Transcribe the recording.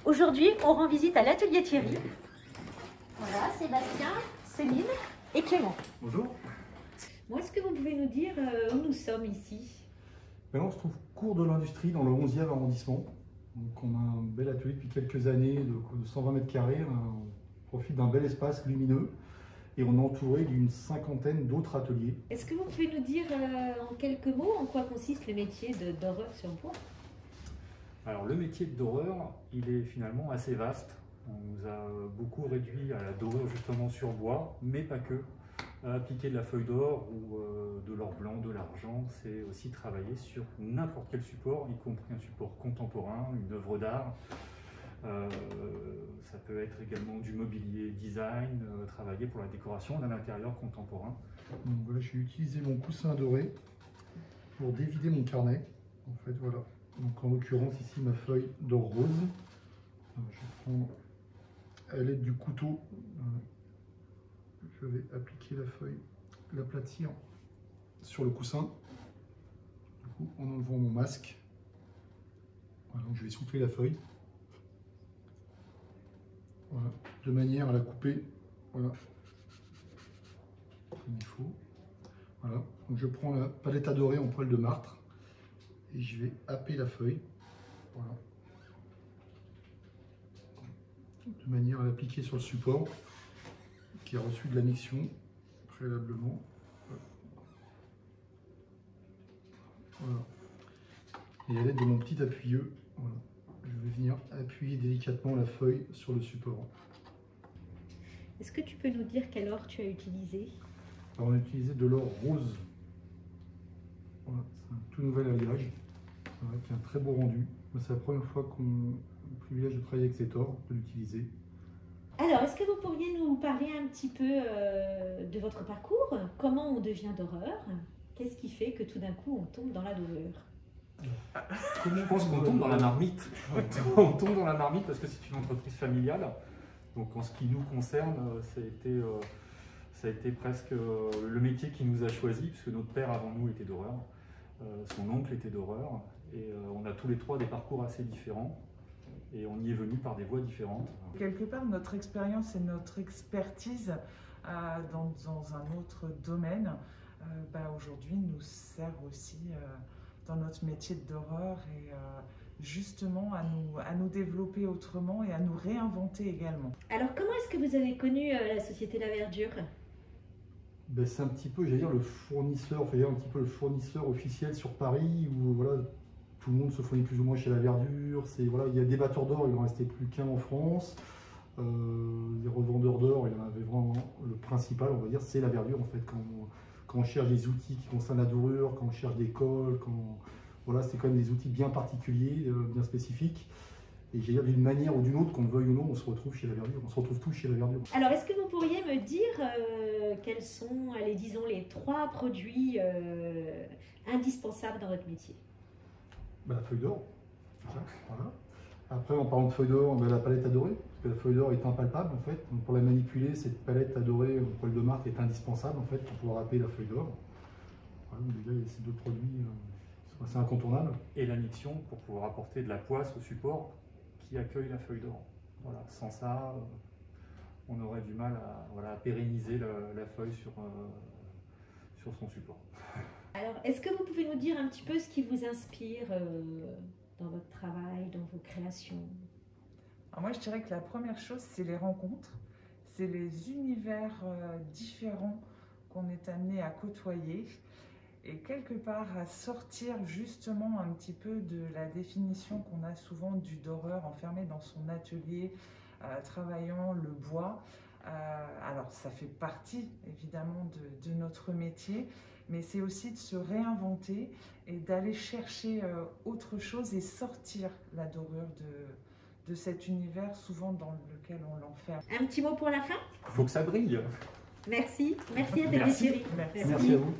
Aujourd'hui, on rend visite à l'atelier Thierry. Voilà, Sébastien, Céline et Clément. Bonjour. Bon, est-ce que vous pouvez nous dire où nous sommes ici? Maintenant, on se trouve cours de l'industrie dans le 11e arrondissement. Donc, on a un bel atelier depuis quelques années de 120 mètres carrés. On profite d'un bel espace lumineux et on est entouré d'une cinquantaine d'autres ateliers. Est-ce que vous pouvez nous dire en quelques mots en quoi consiste le métier doreur sur bois? Alors le métier de doreur, il est finalement assez vaste. On nous a beaucoup réduit à la dorure justement sur bois, mais pas que. Appliquer de la feuille d'or ou de l'or blanc, de l'argent, c'est aussi travailler sur n'importe quel support, y compris un support contemporain, une œuvre d'art. Ça peut être également du mobilier design, travailler pour la décoration d'un intérieur contemporain. Donc voilà, je vais utiliser mon coussin doré pour dévider mon carnet. En fait, voilà. Donc en l'occurrence ici ma feuille d'or rose. Je prends à l'aide du couteau, je vais appliquer la feuille, l'aplatir sur le coussin. Du coup, en enlevant mon masque, voilà, donc je vais souffler la feuille. Voilà, de manière à la couper, voilà, comme il faut. Voilà, donc je prends la palette à dorer en poil de martre et je vais happer la feuille, voilà, de manière à l'appliquer sur le support qui a reçu de la miction préalablement. Voilà. Et à l'aide de mon petit appuyeux, voilà, je vais venir appuyer délicatement la feuille sur le support. Est-ce que tu peux nous dire quel or tu as utilisé? Alors on a utilisé de l'or rose. Voilà, c'est un tout nouvel alliage, voilà, qui a un très beau rendu. C'est la première fois qu'on a le privilège de travailler avec cet or, de l'utiliser. Alors, est-ce que vous pourriez nous parler un petit peu de votre parcours? Comment on devient doreur? Qu'est-ce qui fait que tout d'un coup on tombe dans la dorure? Je pense qu'on tombe dans la marmite. On tombe dans la marmite parce que c'est une entreprise familiale. Donc en ce qui nous concerne, ça a été presque le métier qui nous a choisi, puisque notre père avant nous était doreur, son oncle était doreur, et on a tous les trois des parcours assez différents. Et on y est venu par des voies différentes. Quelque part, notre expérience et notre expertise dans un autre domaine, aujourd'hui nous sert aussi dans notre métier de doreur et justement à nous développer autrement et à nous réinventer également. Alors, comment est-ce que vous avez connu la Société La Verdure? Ben, c'est un petit peu, j'allais dire, le fournisseur, enfin, un petit peu le fournisseur officiel sur Paris, où voilà, tout le monde se fournit plus ou moins chez La Verdure. Voilà, il y a des batteurs d'or, il n'en restait plus qu'un en France. Des revendeurs d'or, il y en avait vraiment, le principal, on va dire, c'est La Verdure en fait. Quand on cherche des outils qui concernent la dorure, quand on cherche des cols, voilà, c'est quand même des outils bien particuliers, bien spécifiques. Et j'ai dire d'une manière ou d'une autre, qu'on le veuille ou non, on se retrouve chez La Verdure. On se retrouve tous chez La Verdure. Alors, est-ce que vous pourriez me dire quels sont, allez, disons, les 3 produits indispensables dans votre métier? La feuille d'or. Voilà. Après, en parlant de feuille d'or, on a la palette à dorer, parce que la feuille d'or est impalpable en fait. Donc, pour la manipuler, cette palette à dorer en poil de martre est indispensable en fait pour pouvoir happer la feuille d'or. Voilà, déjà, il y a ces 2 produits qui sont assez incontournables. Et la miction pour pouvoir apporter de la poisse au support qui accueille la feuille d'or. Voilà, sans ça, on aurait du mal à pérenniser la feuille sur son support. Alors, est-ce que vous pouvez nous dire un petit peu ce qui vous inspire dans votre travail, dans vos créations? Alors moi, je dirais que la première chose, c'est les rencontres, c'est les univers différents qu'on est amené à côtoyer et quelque part à sortir justement un petit peu de la définition qu'on a souvent du doreur enfermé dans son atelier, travaillant le bois. Alors ça fait partie évidemment de notre métier, mais c'est aussi de se réinventer et d'aller chercher autre chose et sortir la dorure de cet univers souvent dans lequel on l'enferme. Un petit mot pour la fin? Il faut que ça brille. Merci. Merci à Merci. Thierry. Merci. Merci à vous.